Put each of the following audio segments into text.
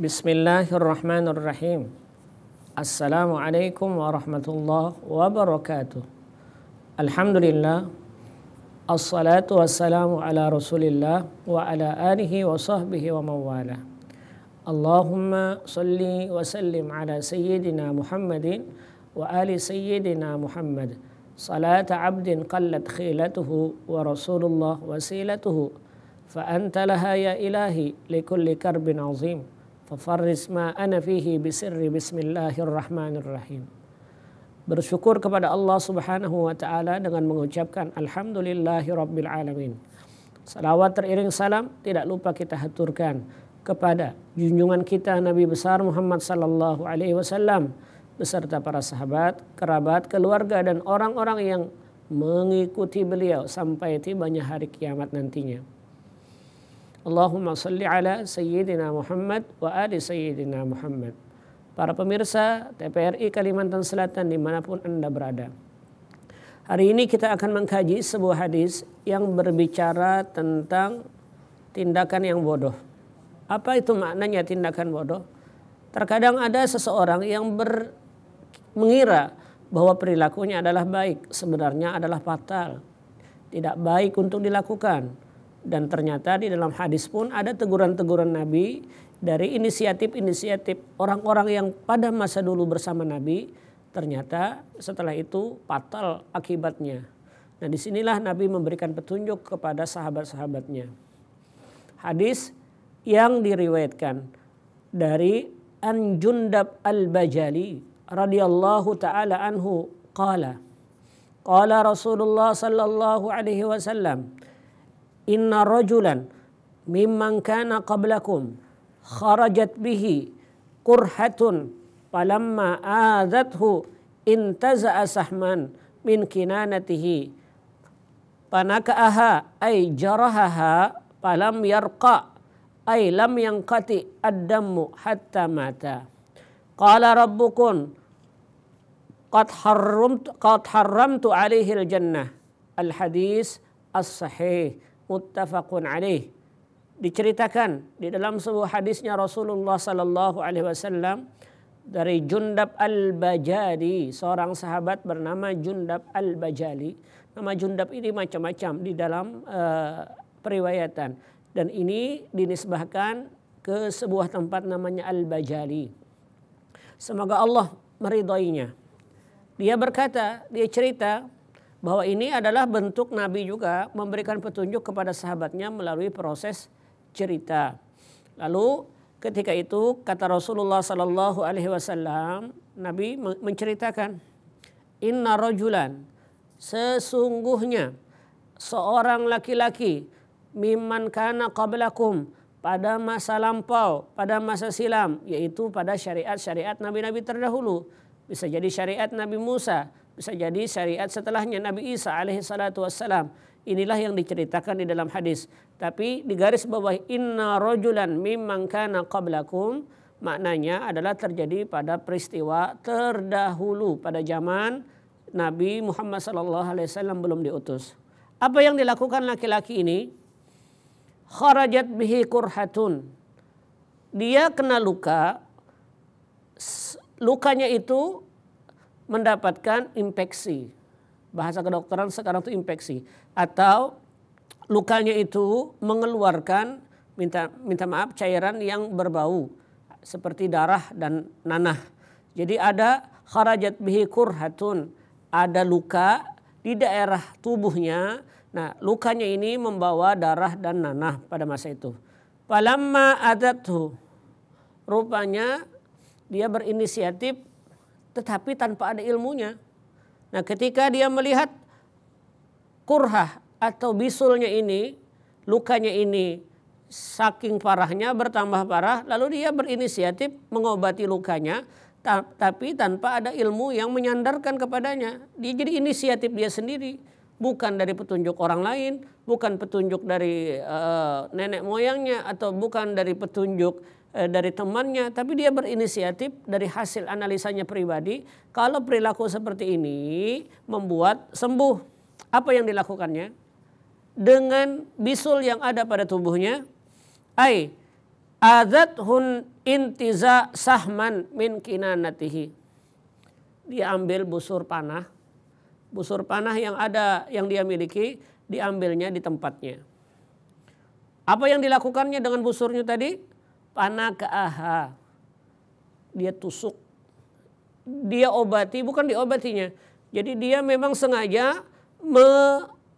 Bismillahirrahmanirrahim. Assalamualaikum warahmatullahi wabarakatuh. Alhamdulillah. Assalatu wassalamu ala rasulillah wa ala alihi wa sahbihi wa mawala. Allahumma salli wa sallim ala sayyidina Muhammadin wa ali sayyidina Muhammad. Salata abdin qallat khilatuhu wa rasulullah wasilatuhu. Fa anta laha ya ilahi likulli karbin azim. Fafarris ma ana fihi bisirri bismillahirrahmanirrahim. Bersyukur kepada Allah subhanahu wa ta'ala dengan mengucapkan alhamdulillahi rabbil alamin. Salawat teriring salam tidak lupa kita haturkan kepada junjungan kita Nabi besar Muhammad sallallahu alaihi wasallam beserta para sahabat, kerabat, keluarga dan orang-orang yang mengikuti beliau sampai tibanya hari kiamat nantinya. Allahumma salli ala Sayyidina Muhammad wa ali Sayyidina Muhammad. Para pemirsa TPRI Kalimantan Selatan dimanapun Anda berada. Hari ini kita akan mengkaji sebuah hadis yang berbicara tentang tindakan yang bodoh. Apa itu maknanya tindakan bodoh? Terkadang ada seseorang yang mengira bahwa perilakunya adalah baik, sebenarnya adalah fatal. Tidak baik untuk dilakukan. Dan ternyata di dalam hadis pun ada teguran-teguran Nabi dari inisiatif-inisiatif orang-orang yang pada masa dulu bersama Nabi. Ternyata setelah itu fatal akibatnya. Nah disinilah Nabi memberikan petunjuk kepada sahabat-sahabatnya. Hadis yang diriwayatkan dari An Jundab al-Bajali radhiyallahu ta'ala anhu qala Rasulullah sallallahu alaihi wasallam, inna rajulan mimman kana qablakum kharajat bihi kurhatun falamma adathu intaza'a sahman min kinanatihi panaka'aha ay jarahaha falam yarqa ay lam yanqati ad-dammu hatta mata. Qala rabbukum qad harramtu alaihi al-jannah. Al-hadis as-sahih muttafaqun alaih. Diceritakan di dalam sebuah hadisnya Rasulullah sallallahu alaihi wasallam dari Jundab al-Bajali, seorang sahabat bernama Jundab al-Bajali. Nama Jundab ini macam-macam di dalam periwayatan dan ini dinisbahkan ke sebuah tempat namanya Al-Bajali. Semoga Allah meridhoinya. Dia berkata, dia cerita bahwa ini adalah bentuk Nabi juga memberikan petunjuk kepada sahabatnya melalui proses cerita. Lalu ketika itu kata Rasulullah sallallahu alaihi wasallam, Nabi menceritakan, inna rajulan, sesungguhnya seorang laki-laki, mimman kana qablakum, pada masa lampau, pada masa silam, yaitu pada syariat-syariat nabi-nabi terdahulu. Bisa jadi syariat Nabi Musa, bisa jadi syariat setelahnya Nabi Isa alaihi salatu wassalam. Inilah yang diceritakan di dalam hadis. Tapi di garis bawah inna rajulan mimman kana qablakum, maknanya adalah terjadi pada peristiwa terdahulu pada zaman Nabi Muhammad sallallahu alaihi wasallam belum diutus. Apa yang dilakukan laki-laki ini? Kharajat bihi kurhatun. Dia kena luka. Lukanya itu mendapatkan infeksi. Bahasa kedokteran sekarang itu infeksi. Atau lukanya itu mengeluarkan minta maaf cairan yang berbau seperti darah dan nanah. Jadi ada kharajat bihi kurhatun, ada luka di daerah tubuhnya. Nah, lukanya ini membawa darah dan nanah pada masa itu. Falamma adathu, rupanya dia berinisiatif tetapi tanpa ada ilmunya. Nah, ketika dia melihat kurhah atau bisulnya ini, lukanya ini saking parahnya bertambah parah, lalu dia berinisiatif mengobati lukanya, tapi tanpa ada ilmu yang menyandarkan kepadanya. Dia jadi inisiatif dia sendiri. bukan dari petunjuk orang lain, bukan petunjuk dari nenek moyangnya, atau bukan dari petunjuk dari temannya, tapi dia berinisiatif dari hasil analisanya pribadi. Kalau perilaku seperti ini membuat sembuh, apa yang dilakukannya? Dengan bisul yang ada pada tubuhnya, adathun intiza sahman min kinanatihi. Dia ambil busur panah yang ada, yang dia miliki, diambilnya di tempatnya. Apa yang dilakukannya dengan busurnya tadi? Panah ka'aha. Dia tusuk. Dia obati, bukan diobatinya. Jadi dia memang sengaja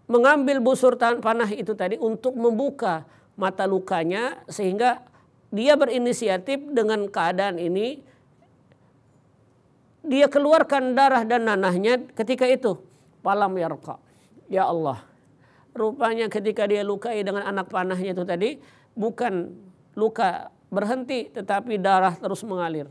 mengambil busur panah itu tadi untuk membuka mata lukanya, sehingga dia berinisiatif dengan keadaan ini. Dia keluarkan darah dan nanahnya ketika itu. Falam yarqa. Ya Allah. Rupanya ketika dia lukai dengan anak panahnya itu tadi, bukan luka berhenti, tetapi darah terus mengalir.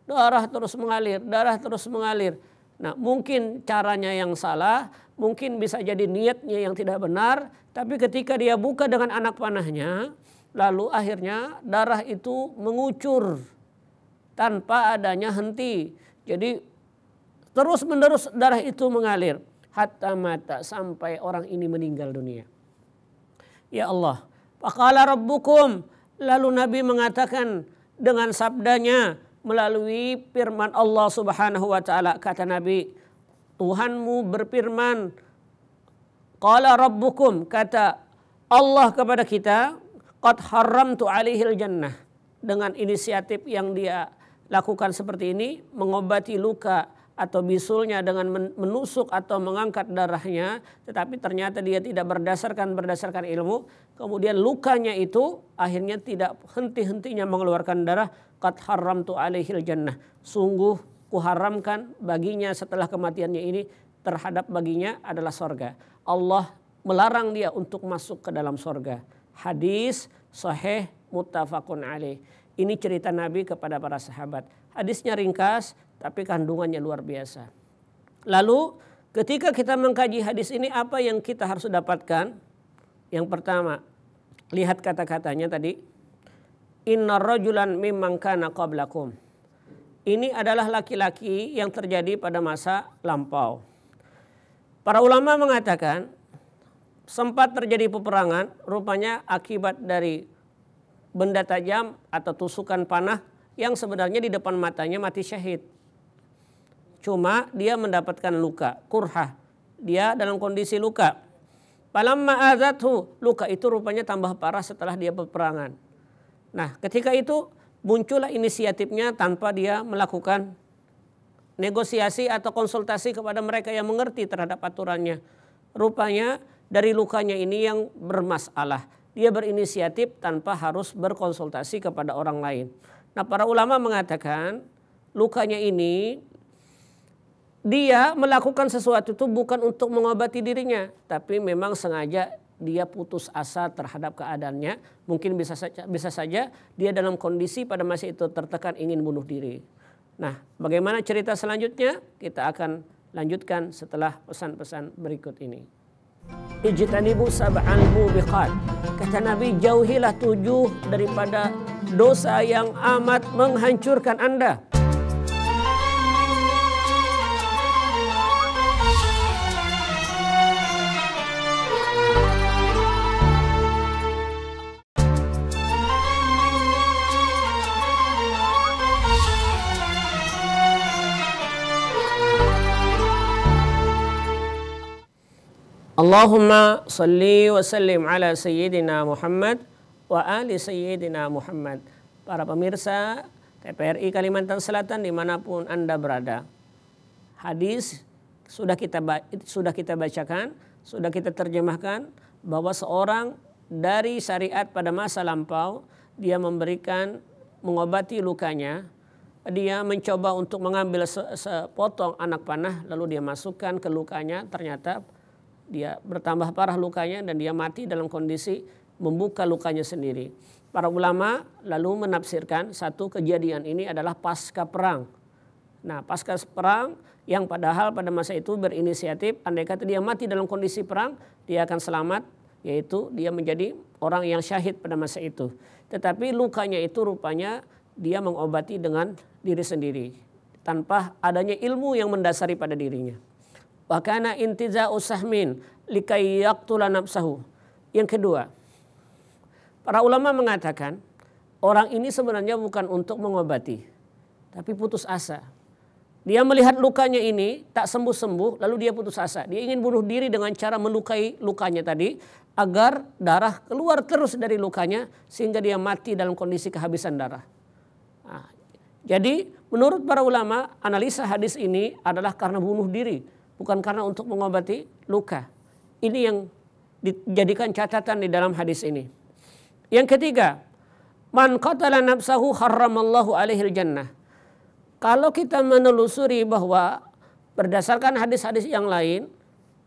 Darah terus mengalir, darah terus mengalir. Nah, mungkin caranya yang salah, mungkin bisa jadi niatnya yang tidak benar, tapi ketika dia buka dengan anak panahnya, lalu akhirnya darah itu mengucur tanpa adanya henti. Jadi terus menerus darah itu mengalir hatta mata, sampai orang ini meninggal dunia. Ya Allah, faqala rabbukum, lalu Nabi mengatakan dengan sabdanya melalui firman Allah Subhanahu wa taala, kata Nabi, Tuhanmu berfirman, qala rabbukum, kata Allah kepada kita, qad haramtu alaihil jannah. Dengan inisiatif yang dia lakukan seperti ini, mengobati luka atau bisulnya dengan menusuk atau mengangkat darahnya, tetapi ternyata dia tidak berdasarkan ilmu, kemudian lukanya itu akhirnya tidak henti-hentinya mengeluarkan darah. Qad haramtu alaihil jannah, sungguh kuharamkan baginya setelah kematiannya ini, terhadap baginya adalah sorga. Allah melarang dia untuk masuk ke dalam sorga. Hadis sahih muttafaqun alaih. Ini cerita Nabi kepada para sahabat. Hadisnya ringkas tapi kandungannya luar biasa. Lalu ketika kita mengkaji hadis ini, apa yang kita harus dapatkan? Yang pertama, lihat kata-katanya tadi. Inna rajulan mimman kana qablakum. Ini adalah laki-laki yang terjadi pada masa lampau. Para ulama mengatakan sempat terjadi peperangan, rupanya akibat dari benda tajam atau tusukan panah yang sebenarnya di depan matanya mati syahid. Cuma dia mendapatkan luka, kurhah. Dia dalam kondisi luka. Falamma azathu, luka itu rupanya tambah parah setelah dia peperangan. Nah, ketika itu muncullah inisiatifnya tanpa dia melakukan negosiasi atau konsultasi kepada mereka yang mengerti terhadap aturannya. Rupanya dari lukanya ini yang bermasalah. Dia berinisiatif tanpa harus berkonsultasi kepada orang lain. Nah, para ulama mengatakan lukanya ini dia melakukan sesuatu itu bukan untuk mengobati dirinya, tapi memang sengaja dia putus asa terhadap keadaannya. Mungkin bisa saja dia dalam kondisi pada masa itu tertekan ingin bunuh diri. Nah, bagaimana cerita selanjutnya? Kita akan lanjutkan setelah pesan-pesan berikut ini. Ijtanibu sab'al mubiqat. Kata Nabi, jauhilah 7 daripada dosa yang amat menghancurkan Anda. Allahumma salli wa sallim ala sayyidina Muhammad wa ali sayyidina Muhammad. Para pemirsa TPRI Kalimantan Selatan dimanapun Anda berada. Hadis sudah kita bacakan, sudah kita terjemahkan bahwa seorang dari syariat pada masa lampau, dia mengobati lukanya. Dia mencoba untuk mengambil sepotong anak panah lalu dia masukkan ke lukanya, ternyata dia bertambah parah lukanya dan dia mati dalam kondisi membuka lukanya sendiri. Para ulama lalu menafsirkan satu kejadian ini adalah pasca perang. Nah, pasca perang yang padahal pada masa itu berinisiatif, andai kata dia mati dalam kondisi perang, dia akan selamat, yaitu dia menjadi orang yang syahid pada masa itu. Tetapi lukanya itu rupanya dia mengobati dengan diri sendiri tanpa adanya ilmu yang mendasari pada dirinya. Wa kana intiza'u sahmin likai yaqtula nafsahu. Yang kedua, para ulama mengatakan orang ini sebenarnya bukan untuk mengobati, tapi putus asa. Dia melihat lukanya ini tak sembuh-sembuh, lalu dia putus asa. Dia ingin bunuh diri dengan cara melukai lukanya tadi, agar darah keluar terus dari lukanya, sehingga dia mati dalam kondisi kehabisan darah. Nah, jadi menurut para ulama, analisa hadis ini adalah karena bunuh diri, bukan karena untuk mengobati luka. Ini yang dijadikan catatan di dalam hadis ini. Yang ketiga, man qatala nafsahu harramallahu alaihil jannah. Kalau kita menelusuri bahwa berdasarkan hadis-hadis yang lain,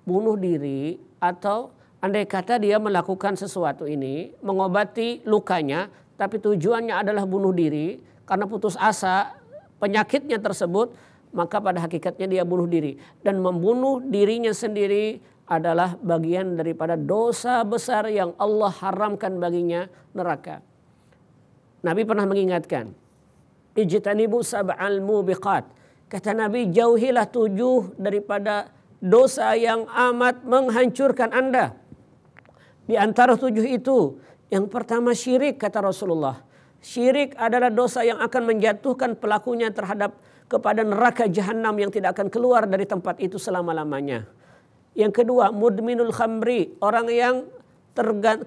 bunuh diri atau andai kata dia melakukan sesuatu ini, mengobati lukanya, tapi tujuannya adalah bunuh diri karena putus asa penyakitnya tersebut, maka pada hakikatnya dia bunuh diri. Dan membunuh dirinya sendiri adalah bagian daripada dosa besar yang Allah haramkan baginya, neraka. Nabi pernah mengingatkan, ijtanibu sab'al mubiqat. Kata Nabi, jauhilah 7 daripada dosa yang amat menghancurkan Anda. Di antara 7 itu, yang pertama syirik, kata Rasulullah. Syirik adalah dosa yang akan menjatuhkan pelakunya kepada neraka jahanam yang tidak akan keluar dari tempat itu selama-lamanya. Yang kedua, mudminul khamri, orang yang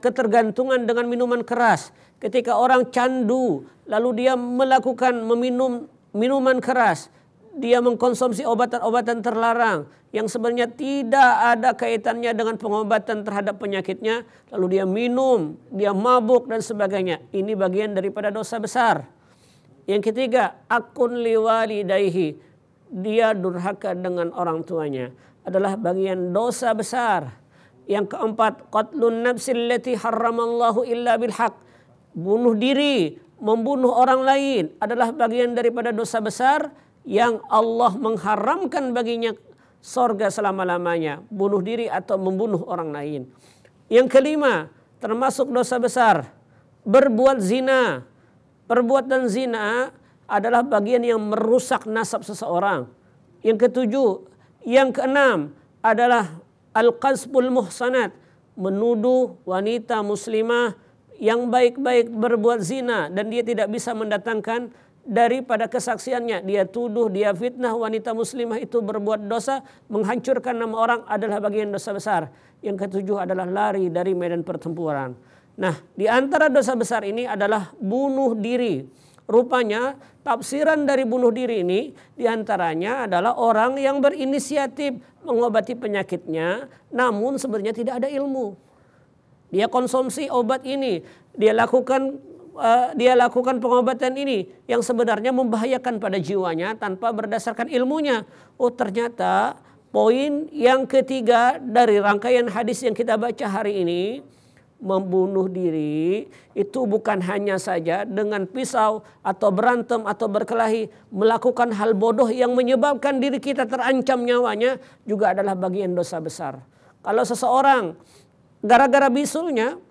ketergantungan dengan minuman keras. Ketika orang candu, lalu dia meminum minuman keras, dia mengkonsumsi obat-obatan terlarang yang sebenarnya tidak ada kaitannya dengan pengobatan terhadap penyakitnya, lalu dia minum, dia mabuk dan sebagainya. Ini bagian daripada dosa besar. Yang ketiga, akun liwalidayhi, dia durhaka dengan orang tuanya, adalah bagian dosa besar. Yang keempat, qatlun nafsil lati harramallahu illa bilhaq, bunuh diri, membunuh orang lain adalah bagian daripada dosa besar yang Allah mengharamkan baginya sorga selama-lamanya, bunuh diri atau membunuh orang lain. Yang kelima, termasuk dosa besar, berbuat zina. Perbuatan zina adalah bagian yang merusak nasab seseorang. Yang ketujuh, yang keenam adalah al-qazful muhsanat, menuduh wanita muslimah yang baik-baik berbuat zina dan dia tidak bisa mendatangkan daripada kesaksiannya. Dia tuduh, dia fitnah wanita muslimah itu berbuat dosa, menghancurkan nama orang, adalah bagian dosa besar. Yang ketujuh adalah lari dari medan pertempuran. Nah, di antara dosa besar ini adalah bunuh diri. Rupanya tafsiran dari bunuh diri ini diantaranya adalah orang yang berinisiatif mengobati penyakitnya, namun sebenarnya tidak ada ilmu. Dia konsumsi obat ini, dia lakukan pengobatan ini yang sebenarnya membahayakan pada jiwanya tanpa berdasarkan ilmunya. Oh, ternyata poin yang ketiga dari rangkaian hadis yang kita baca hari ini, membunuh diri itu bukan hanya saja dengan pisau atau berantem atau berkelahi, melakukan hal bodoh yang menyebabkan diri kita terancam nyawanya juga adalah bagian dosa besar. Kalau seseorang gara-gara bisulnya,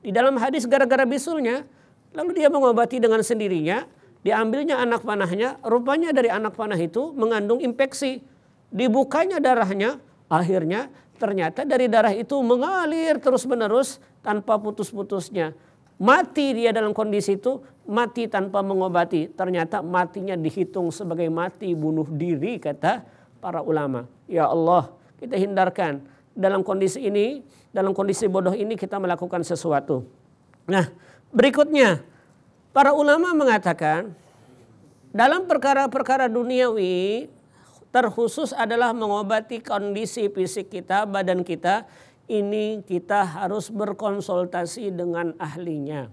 di dalam hadis gara-gara bisulnya, lalu dia mengobati dengan sendirinya, diambilnya anak panahnya, rupanya dari anak panah itu mengandung infeksi, dibukanya darahnya, akhirnya ternyata dari darah itu mengalir terus-menerus tanpa putus-putusnya. Mati dia dalam kondisi itu, mati tanpa mengobati. Ternyata matinya dihitung sebagai mati bunuh diri, kata para ulama. Ya Allah, kita hindarkan dalam kondisi ini, dalam kondisi bodoh ini kita melakukan sesuatu. Nah, berikutnya para ulama mengatakan dalam perkara-perkara duniawi, terkhusus adalah mengobati kondisi fisik kita, badan kita, ini kita harus berkonsultasi dengan ahlinya.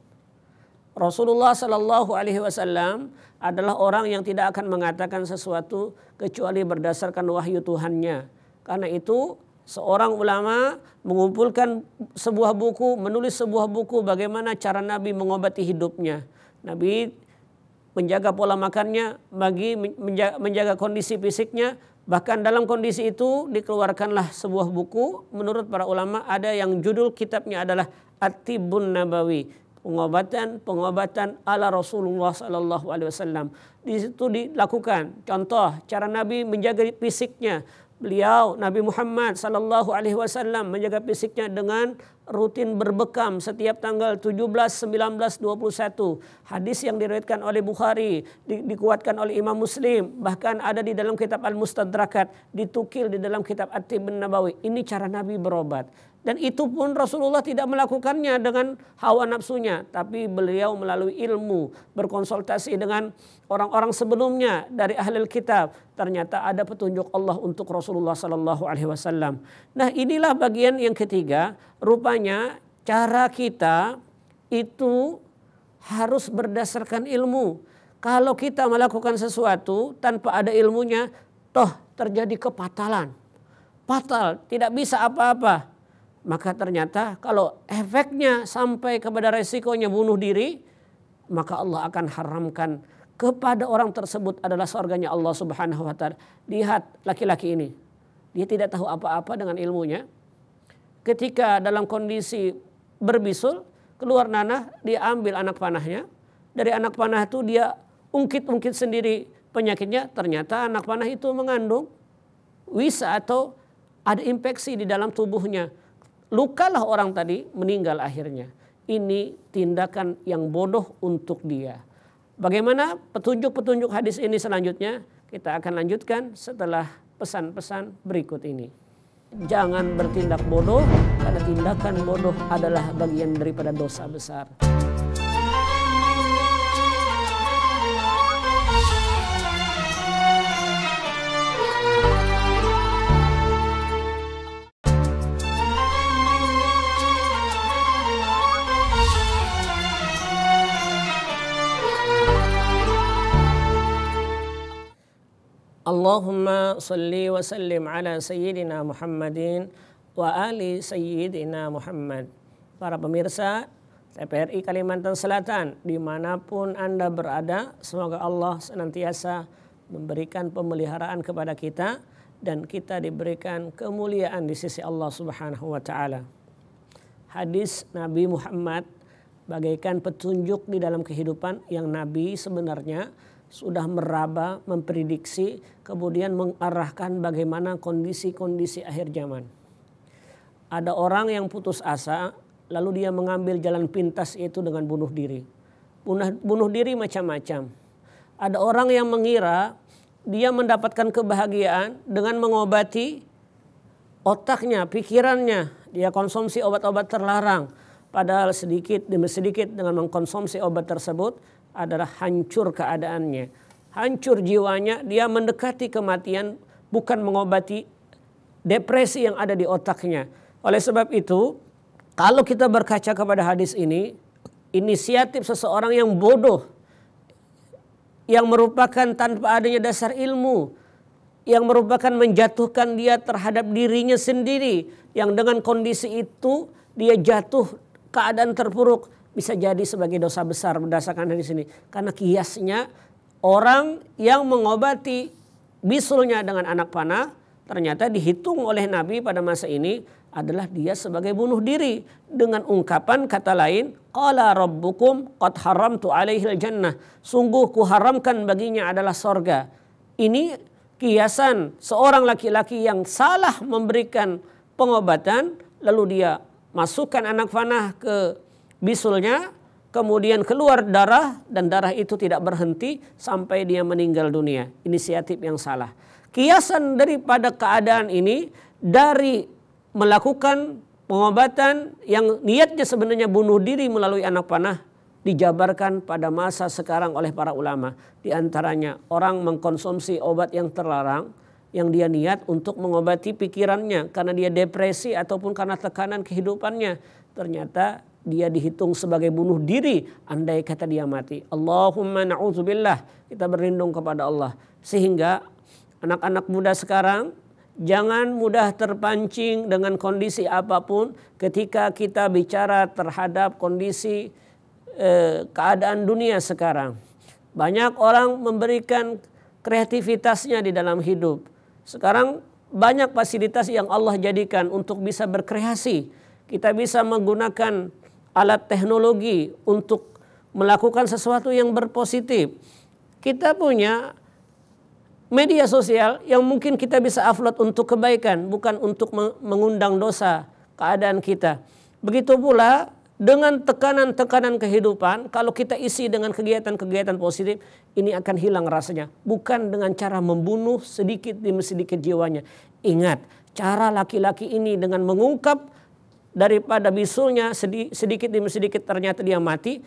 Rasulullah Shallallahu Alaihi Wasallam adalah orang yang tidak akan mengatakan sesuatu kecuali berdasarkan wahyu Tuhannya. Karena itu seorang ulama mengumpulkan sebuah buku, menulis sebuah buku bagaimana cara Nabi mengobati hidupnya. Nabi menjaga pola makannya, menjaga kondisi fisiknya. Bahkan dalam kondisi itu dikeluarkanlah sebuah buku, menurut para ulama ada yang judul kitabnya adalah At-Tibbun Nabawi, pengobatan ala Rasulullah sallallahu alaihi wasallam. Di situ dilakukan contoh cara Nabi menjaga fisiknya. Beliau Nabi Muhammad sallallahu alaihi wasallam menjaga fisiknya dengan rutin berbekam setiap tanggal 17, 19, 21. Hadis yang diriwayatkan oleh Bukhari, dikuatkan oleh Imam Muslim, bahkan ada di dalam kitab Al-Mustadrakat, ditukil di dalam kitab At-Tibbun Nabawi. Ini cara Nabi berobat. Dan itu pun Rasulullah tidak melakukannya dengan hawa nafsunya, tapi beliau melalui ilmu, berkonsultasi dengan orang-orang sebelumnya dari ahli kitab. Ternyata ada petunjuk Allah untuk Rasulullah sallallahu alaihi wasallam. Nah, inilah bagian yang ketiga, rupanya cara kita itu harus berdasarkan ilmu. Kalau kita melakukan sesuatu tanpa ada ilmunya, toh terjadi kepatalan. Fatal, tidak bisa apa-apa. Maka ternyata kalau efeknya sampai kepada resikonya bunuh diri, maka Allah akan haramkan kepada orang tersebut adalah surganya Allah Subhanahu wa taala. Lihat laki-laki ini. Dia tidak tahu apa-apa dengan ilmunya. Ketika dalam kondisi berbisul, keluar nanah, dia ambil anak panahnya. Dari anak panah itu dia ungkit-ungkit sendiri penyakitnya. Ternyata anak panah itu mengandung wisa atau ada infeksi di dalam tubuhnya. Lukalah orang tadi, meninggal akhirnya. Ini tindakan yang bodoh untuk dia. Bagaimana petunjuk-petunjuk hadis ini selanjutnya? Kita akan lanjutkan setelah pesan-pesan berikut ini. Jangan bertindak bodoh, karena tindakan bodoh adalah bagian daripada dosa besar. Allahumma salli wa sallim ala sayyidina Muhammadin wa ali sayyidina Muhammad. Para pemirsa TPRI Kalimantan Selatan, dimanapun Anda berada, semoga Allah senantiasa memberikan pemeliharaan kepada kita dan kita diberikan kemuliaan di sisi Allah Subhanahu wa taala. Hadis Nabi Muhammad bagaikan petunjuk di dalam kehidupan yang Nabi sebenarnya sudah meraba, memprediksi, kemudian mengarahkan bagaimana kondisi-kondisi akhir zaman. Ada orang yang putus asa, lalu dia mengambil jalan pintas yaitu dengan bunuh diri. Bunuh diri macam-macam. Ada orang yang mengira dia mendapatkan kebahagiaan dengan mengobati otaknya, pikirannya. Dia konsumsi obat-obat terlarang. Padahal sedikit demi sedikit dengan mengkonsumsi obat tersebut adalah hancur keadaannya, hancur jiwanya, dia mendekati kematian bukan mengobati depresi yang ada di otaknya. Oleh sebab itu, kalau kita berkaca kepada hadis ini, inisiatif seseorang yang bodoh, yang merupakan tanpa adanya dasar ilmu, yang merupakan menjatuhkan dia terhadap dirinya sendiri, yang dengan kondisi itu dia jatuh keadaan terpuruk, bisa jadi sebagai dosa besar berdasarkan hadis ini. Karena kiasnya orang yang mengobati bisulnya dengan anak panah ternyata dihitung oleh Nabi pada masa ini adalah dia sebagai bunuh diri. Dengan ungkapan kata lain, qala rabbukum qad haramtu alaihil jannah. Sungguh kuharamkan baginya adalah sorga. Ini kiasan seorang laki-laki yang salah memberikan pengobatan, lalu dia masukkan anak panah ke bisulnya, kemudian keluar darah dan darah itu tidak berhenti sampai dia meninggal dunia. Inisiatif yang salah. Kiasan daripada keadaan ini dari melakukan pengobatan yang niatnya sebenarnya bunuh diri melalui anak panah dijabarkan pada masa sekarang oleh para ulama. Di antaranya orang mengkonsumsi obat yang terlarang yang dia niat untuk mengobati pikirannya karena dia depresi ataupun karena tekanan kehidupannya. Ternyata dia dihitung sebagai bunuh diri andai kata dia mati. Allahumma na'udzubillah, kita berlindung kepada Allah. Sehingga anak-anak muda sekarang jangan mudah terpancing dengan kondisi apapun ketika kita bicara terhadap kondisi keadaan dunia sekarang. Banyak orang memberikan kreativitasnya di dalam hidup. Sekarang banyak fasilitas yang Allah jadikan untuk bisa berkreasi. Kita bisa menggunakan alat teknologi untuk melakukan sesuatu yang berpositif. Kita punya media sosial yang mungkin kita bisa upload untuk kebaikan, bukan untuk mengundang dosa keadaan kita. Begitu pula dengan tekanan-tekanan kehidupan, kalau kita isi dengan kegiatan-kegiatan positif, ini akan hilang rasanya. Bukan dengan cara membunuh sedikit demi sedikit jiwanya. Ingat, cara laki-laki ini dengan mengungkap daripada bisulnya sedikit demi sedikit ternyata dia mati.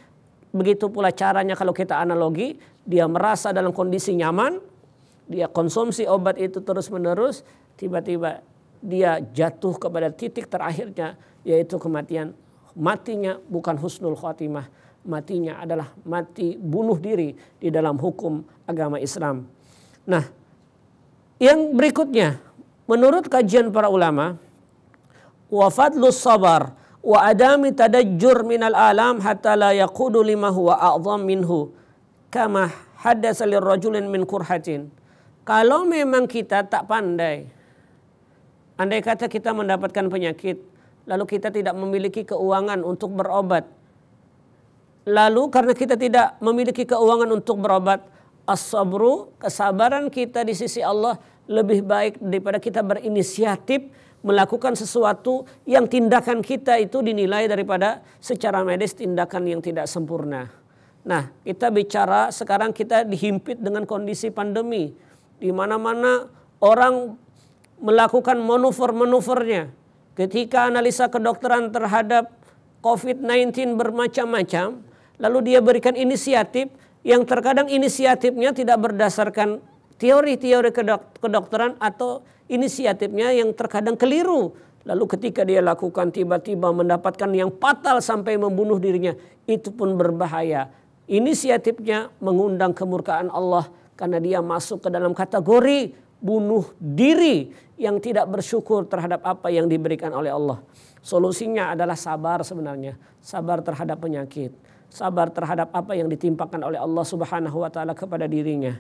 Begitu pula caranya kalau kita analogi, dia merasa dalam kondisi nyaman, dia konsumsi obat itu terus menerus, tiba-tiba dia jatuh kepada titik terakhirnya, yaitu kematian. Matinya bukan husnul khotimah, matinya adalah mati bunuh diri di dalam hukum agama Islam. Nah, yang berikutnya, menurut kajian para ulama, wa fadlus sabar wa adami tadajjur minal alam hatta la yaqudu lima huwa a'zam minhu kama haddasa lirrajulin min kurhatin. Kalau memang kita tak pandai, andai kata kita mendapatkan penyakit, lalu kita tidak memiliki keuangan untuk berobat. Lalu karena kita tidak memiliki keuangan untuk berobat, as-sabru, kesabaran kita di sisi Allah lebih baik daripada kita berinisiatif melakukan sesuatu yang tindakan kita itu dinilai daripada secara medis tindakan yang tidak sempurna. Nah, kita bicara sekarang kita dihimpit dengan kondisi pandemi, di mana-mana orang melakukan manuver-manuvernya. Ketika analisa kedokteran terhadap COVID-19 bermacam-macam, lalu dia berikan inisiatif yang terkadang inisiatifnya tidak berdasarkan teori-teori kedokteran atau inisiatifnya yang terkadang keliru. Lalu ketika dia lakukan tiba-tiba mendapatkan yang fatal sampai membunuh dirinya, itu pun berbahaya. Inisiatifnya mengundang kemurkaan Allah karena dia masuk ke dalam kategori bunuh diri yang tidak bersyukur terhadap apa yang diberikan oleh Allah. Solusinya adalah sabar sebenarnya. Sabar terhadap penyakit. Sabar terhadap apa yang ditimpakan oleh Allah Subhanahu wa taala kepada dirinya.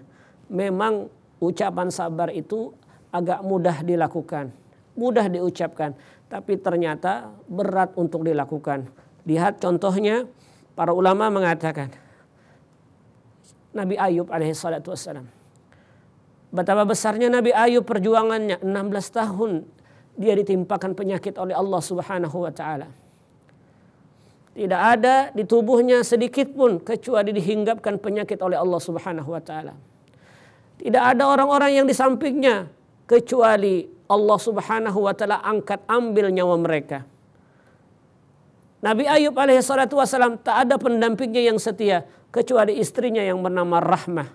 Memang ucapan sabar itu agak mudah dilakukan, mudah diucapkan, tapi ternyata berat untuk dilakukan. Lihat contohnya, para ulama mengatakan Nabi Ayub alaihissalatu wassalam. Betapa besarnya Nabi Ayub perjuangannya, 16 tahun dia ditimpakan penyakit oleh Allah Subhanahu wa taala. Tidak ada di tubuhnya sedikit pun kecuali dihinggapkan penyakit oleh Allah Subhanahu wa taala. Tidak ada orang-orang yang di sampingnya kecuali Allah Subhanahu wa taala ambil nyawa mereka. Nabi Ayub alaihissalatu wassalam tak ada pendampingnya yang setia kecuali istrinya yang bernama Rahmah.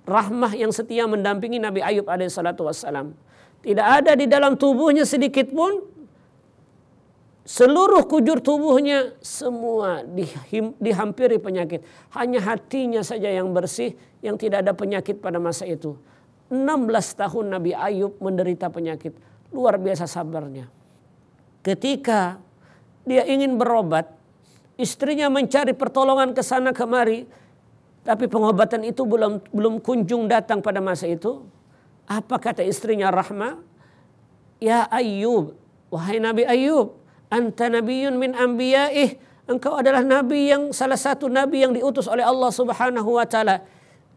Rahmah yang setia mendampingi Nabi Ayub alaihissalatu wassalam. Tidak ada di dalam tubuhnya sedikit pun, seluruh kujur tubuhnya semua dihampiri penyakit. Hanya hatinya saja yang bersih, yang tidak ada penyakit pada masa itu. 16 tahun Nabi Ayub menderita penyakit. Luar biasa sabarnya. Ketika dia ingin berobat, istrinya mencari pertolongan ke sana kemari, tapi pengobatan itu belum kunjung datang pada masa itu. Apa kata istrinya Rahmah? Ya Ayub, wahai Nabi Ayub, anta nabiyyun min anbiya'ih. Engkau adalah nabi yang salah satu nabi yang diutus oleh Allah Subhanahu wa taala.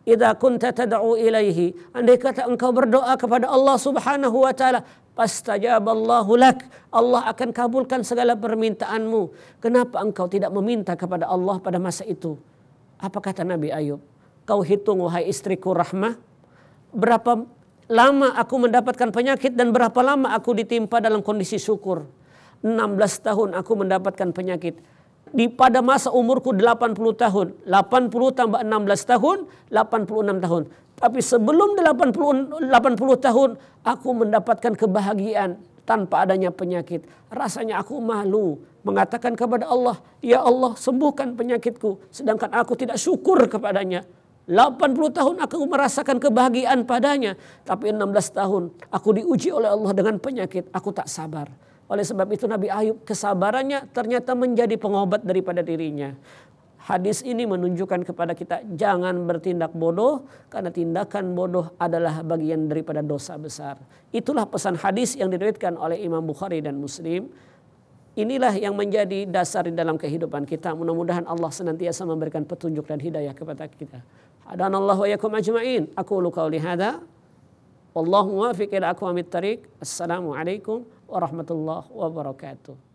Idza kunta tad'u ilaihi, andai kata engkau berdoa kepada Allah Subhanahu wa taala, pastajaballahu lak, Allah akan kabulkan segala permintaanmu. Kenapa engkau tidak meminta kepada Allah pada masa itu? Apa kata Nabi Ayub? Kau hitung wahai istriku Rahmah, berapa lama aku mendapatkan penyakit dan berapa lama aku ditimpa dalam kondisi syukur. 16 tahun aku mendapatkan penyakit. Pada masa umurku 80 tahun. 80 tambah 16 tahun, 86 tahun. Tapi sebelum 80 tahun aku mendapatkan kebahagiaan tanpa adanya penyakit. Rasanya aku malu mengatakan kepada Allah, ya Allah sembuhkan penyakitku. Sedangkan aku tidak syukur kepadanya. 80 tahun aku merasakan kebahagiaan padanya. Tapi 16 tahun aku diuji oleh Allah dengan penyakit. Aku tak sabar. Oleh sebab itu Nabi Ayub kesabarannya ternyata menjadi pengobat daripada dirinya. Hadis ini menunjukkan kepada kita jangan bertindak bodoh, karena tindakan bodoh adalah bagian daripada dosa besar. Itulah pesan hadis yang diriwayatkan oleh Imam Bukhari dan Muslim. Inilah yang menjadi dasar di dalam kehidupan kita. Mudah-mudahan Allah senantiasa memberikan petunjuk dan hidayah kepada kita. Hadanallahu wa yakum ajma'in. Aqulu qauli hadza. Wallahu muwaffiq ila aqwamit thariq. Assalamualaikum warahmatullahi wabarakatuh.